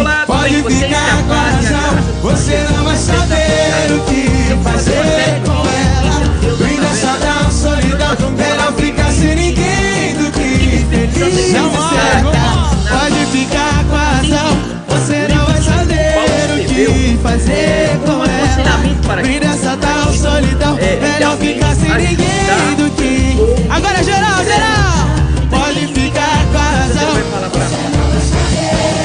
Olá, tudo bem com vocês? Que a paz e a graça você não vai saber o que fazer com ela. Brinda, saudade, solidão, melhor ficar sem ninguém do que feliz. Não pode ficar com a razão, você não vai saber o que fazer com ela. Brinda, saudade, solidão, melhor ficar sem ninguém do que... Agora geral, geral! Pode ficar com a razão,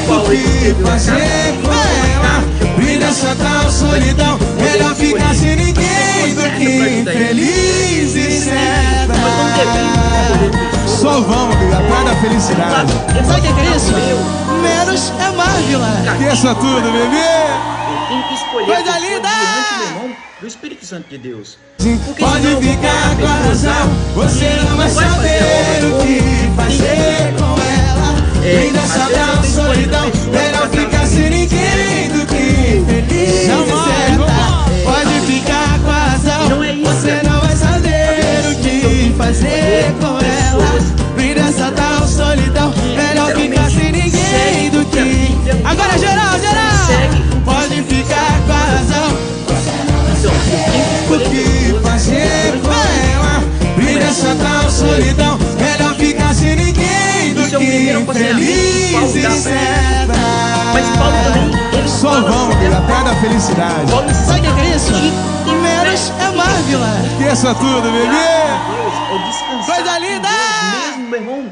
o que fazer com ela. Brinda, saudade, solidão, melhor ficar sem ninguém do que infeliz e certa. Só vamos, amiga, atrás da felicidade. Sabe o que é isso? Menos é mais, Vila. Esqueça tudo, bebê. Tem que escolher Coisa linda! diante, meu irmão, do Espírito Santo de Deus. Pode ficar com a razão, você não vai saber o que fazer com ela. Brinda, saudade, solidão, melhor ficar sem ninguém do que feliz e certa. Pode ficar com a razão, você não vai saber o que fazer com ela. Brinda, saudade, solidão, melhor ficar sem ninguém do que... Agora geral, geral! Pode ficar com a razão, o que fazer com ela. Brinda, saudade, solidão, melhor ficar sem ninguém do que feliz e certa. Mas Paulo também, ele Só fala vamos, sobre amiga, atrás da felicidade. Paulo Sabe o que é isso? Menos é mais, Vila. Esqueça tudo, bebê. Deus, é descansar Coisa em linda! Deus mesmo, meu irmão.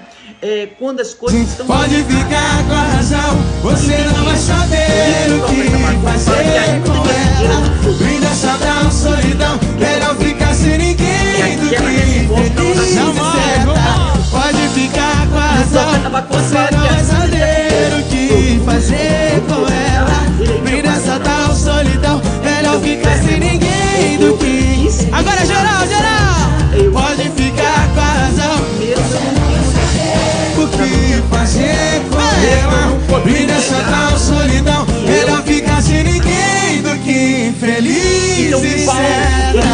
Quando as coisas estão... Pode ficar com a razão, você não vai saber o que fazer com ela. Brinda, saudade, solidão, melhor ficar sem ninguém do que feliz e certa. Pode ficar com a razão, você não vai saber o que fazer com ela. Brinda, saudade, solidão, melhor ficar sem ninguém do que... Agora geral, geral! Pode ficar com a razão, o que fazer com ela. Brinda, saudade, solidão, melhor ficar sem ninguém do que infeliz e certa.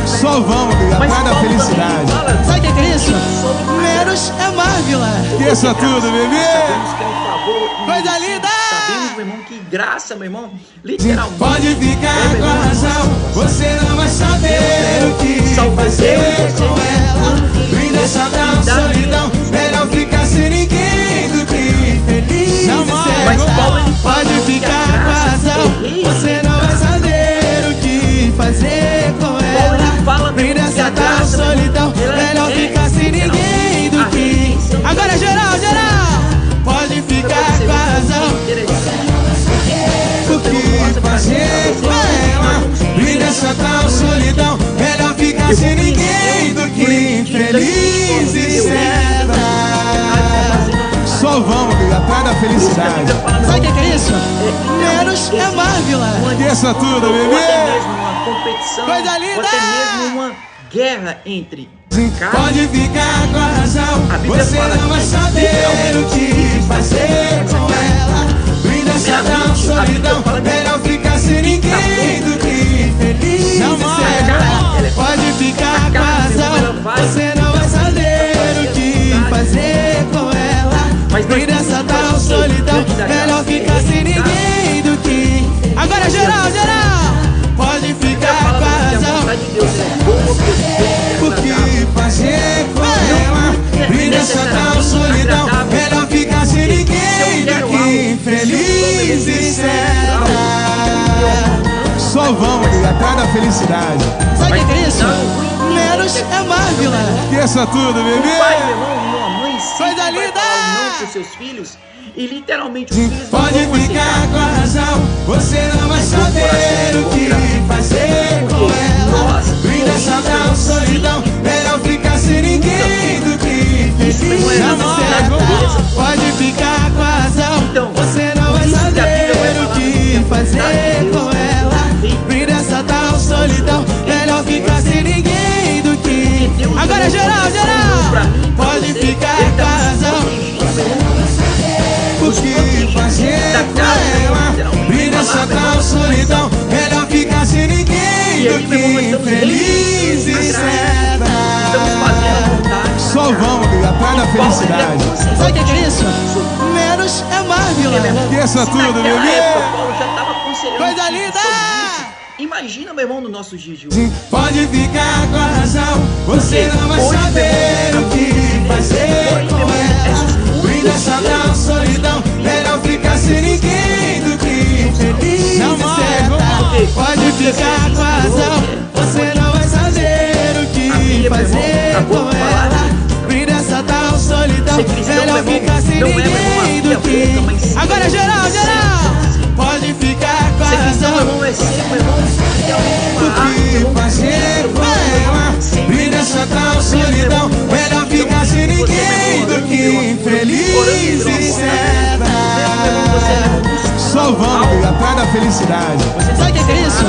Só vamos, amiga, atrás da felicidade. Sabe o que é isso? Menos é mais, Vila. Esqueça tudo, bebê. Sabemos que é um favor. Coisa linda! Sabemos, meu irmão, que graça, meu irmão. Literalmente. Pode ficar com a razão, você não vai saber o que fazer com ela. Brinda, saudade, solidão, melhor ficar sem ninguém do que feliz e certa. Pode ficar com a razão, você não vai saber o que fazer com ela. Brinda, saudade, solidão, melhor ficar sem ninguém do que... Agora geral, geral! Pode ficar com a razão, o que fazer com ela. Brinda, saudade, solidão, melhor ficar sem ninguém do que infeliz e certa. Só vamos, amiga, atrás da felicidade. Sabe o que é isso? Menos é mais, Vila. Esqueça tudo, Ou até bebê. mesmo uma competição, Coisa linda! ou até mesmo uma guerra entre Pode ficar com a razão, A Bíblia você fala não vai saber o que fazer com ela. Brinda, saudade, solidão, melhor ficar sem ninguém do que feliz e certa. Pode ficar com a razão, você não vai saber o que fazer com ela. Brinda, saudade, solidão, melhor ficar sem ninguém do que... Agora geral, geral! Pode ficar com a razão, o que fazer com ela. Brinda, saudade, solidão, melhor ficar sem ninguém do que infeliz e certa. Só vamos, amiga, atrás da felicidade. Sabe o que é isso? Menos é mais, Vila. Esqueça tudo, O pai, meu bebê. irmão, e uma mãe sempre Coisa vai linda! falar o não para os seus filhos. E literalmente os filhos não Pode vão ficar aceitar. com a razão, você não vai saber o que fazer com ela. Brinda, saudade, solidão, melhor ficar sem ninguém do que feliz e certa. Pode ficar com a razão, você não vai saber o que fazer com ela. Brinda, saudade, solidão, melhor ficar sem ninguém do que... Agora geral, geral! Pode ficar com a razão, o que fazer com ela. Brinda, saudade, solidão, melhor ficar sem ninguém do que infeliz e certa. Só vamos, amiga, atrás da felicidade. Sabe o que é isso? Menos é mais, Vila. meu irmão, Esqueça se tudo, naquela bebê. época Paulo já estava aconselhando Coisa Tito linda. sobre isso, imagina, meu irmão, no nossos dias de hoje. Pode ficar com a razão, você não vai saber o que fazer com ela. Brinda, sadão, solidão, melhor ficar sem ninguém do que feliz e certa. Pode ficar com a razão, você não vai saber o que fazer com ela. Brinda, sadão, solidão, melhor ficar sem ninguém do que... Agora geral, geral. Pode ficar com a Ser cristão, meu razão, irmão, é ser, meu irmão, realmente o uma arte, que meu irmão, fazer com ela. Brinda, sadão, solidão, melhor ficar sem ninguém do que infeliz e certa. Só vamos atrás da felicidade. Sabe o que é isso?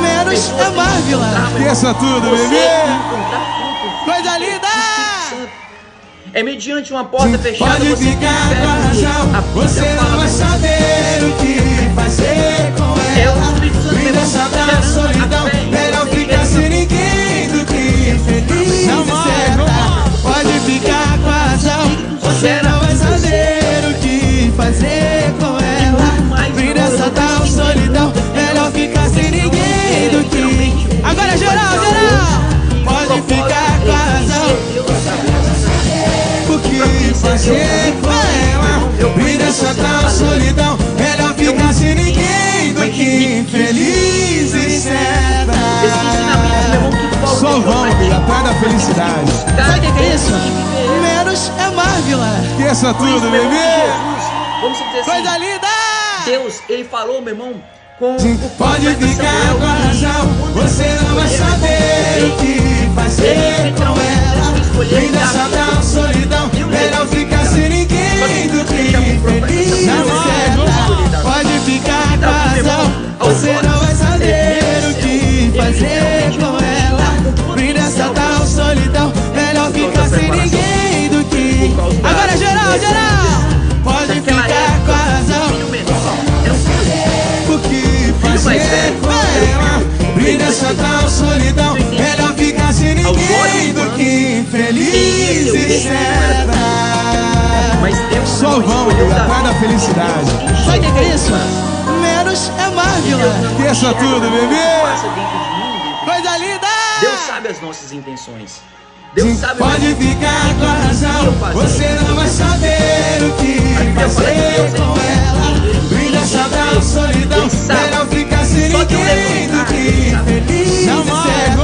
Menos é mais, Vila. Esqueça tudo, Você bebê. encontrar fruto Coisa do linda. Espírito Santo. É mediante uma porta fechada. Pode Você ficar com a confere razão, a você Bíblia não fala vai do saber o que fazer com É o ela. Espírito Santo, meu Brinda, irmão, sadão, gerando a solidão, fé em melhor você, ficar gerando sem ninguém do que feliz e certa. Pode ficar com a razão, você não vai saber o que fazer com ela. Brinda, sadão, solidão, melhor ficar sem ninguém do que... Agora geral, geral. Pode ficar com a razão, o que fazer com ela. Brinda, sadão, solidão, melhor ficar sem ninguém do que infeliz e certa. Só vamos atrás da felicidade. Sabe o que é isso? Menos é mais, Vila. Esqueça tudo, bebê. Vamos dizer Coisa assim, linda. Deus, ele falou, meu irmão, com o Pode profeta ficar Samuel, com a razão, você não vai saber o que fazer com ela. Brinda, sadão, solidão, melhor ficar sem ninguém do que infeliz e certa. Pode ficar com a razão, você não vai saber o que fazer com ela. Brinda, sadão, solidão, melhor ficar sem ninguém do que... Agora geral, geral. Pode ficar com a razão, o que fazer com ela. Brinda, sadão, solidão, melhor ficar sem ninguém do que infeliz e certa. Mas Deus Só não vamos escolheu atrás da felicidade. Sabe o que é isso? Menos é mais, Vila. Esqueça tudo, bebê. Passa dentro de mim, Coisa linda. Deus sabe as nossas intenções. Deus sabe, Pode ficar com a razão, você não vai saber o que fazer com ela. Brinda, sadão, solidão, melhor ficar sem ninguém do que feliz e certa.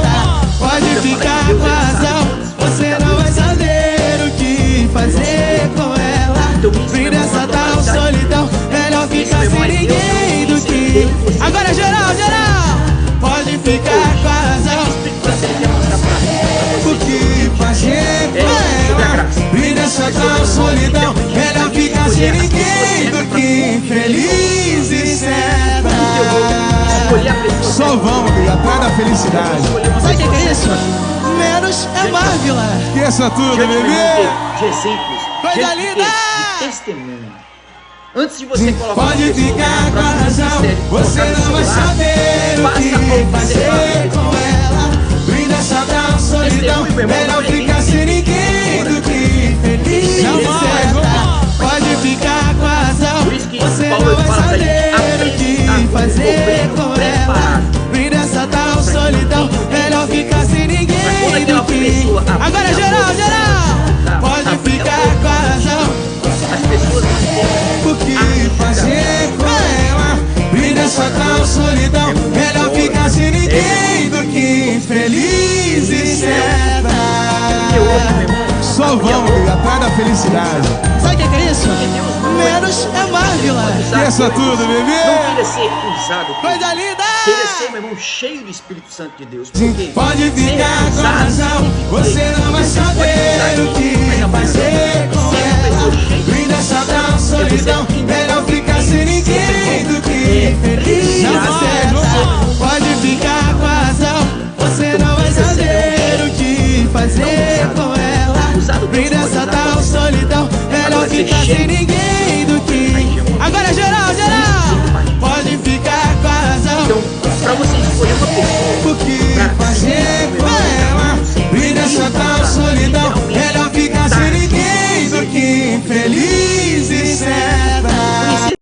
Pode ficar com a razão, você não vai saber o que fazer com ela. Brinda, sadão, solidão, melhor ficar sem ninguém do que... Agora geral, geral. Pode ficar com a razão, o que fazer com ela. Brinda, sadão, solidão, melhor ficar sem ninguém do que infeliz e certa. Só vamos atrás da felicidade. Sabe o que é isso? Menos é mais, Vila. Esqueça tudo, de bebê. exemplos, Coisa de linda. testemunho. Antes de você colocar Pode uma pessoa ficar com pra a razão, ministério, você colocar no não vai celular, saber o faça que fazer com ela. Brinda, sadão, solidão, melhor ficar sem ninguém do que feliz e certa. Pode ficar com a razão, Por isso que você Paulo não vai fala pra gente, saber o que fazer com ela. Brinda, sadão, solidão, melhor ficar sem ninguém do que... Agora geral, geral. Pode ficar com a razão, As pessoas o que fazer com ela. Brinda, sadão, solidão, melhor ficar sem ninguém do que infeliz e certa. Só vamos atrás da felicidade. Sabe o que é isso? Menos é mais, Vila. Esqueça tudo, bebê. Não queira ser usado por Coisa linda. queira ser, meu irmão, cheio do Espírito Santo de Deus. Porque Pode ser ficar com a usado razão, você não vai saber o que fazer com ela. Brinda, sadão, solidão, melhor ficar sem ninguém do que feliz e certa. Pode ficar com a razão, você não vai saber o que fazer com ela. Brinda, sadão, solidão, melhor ficar sem ninguém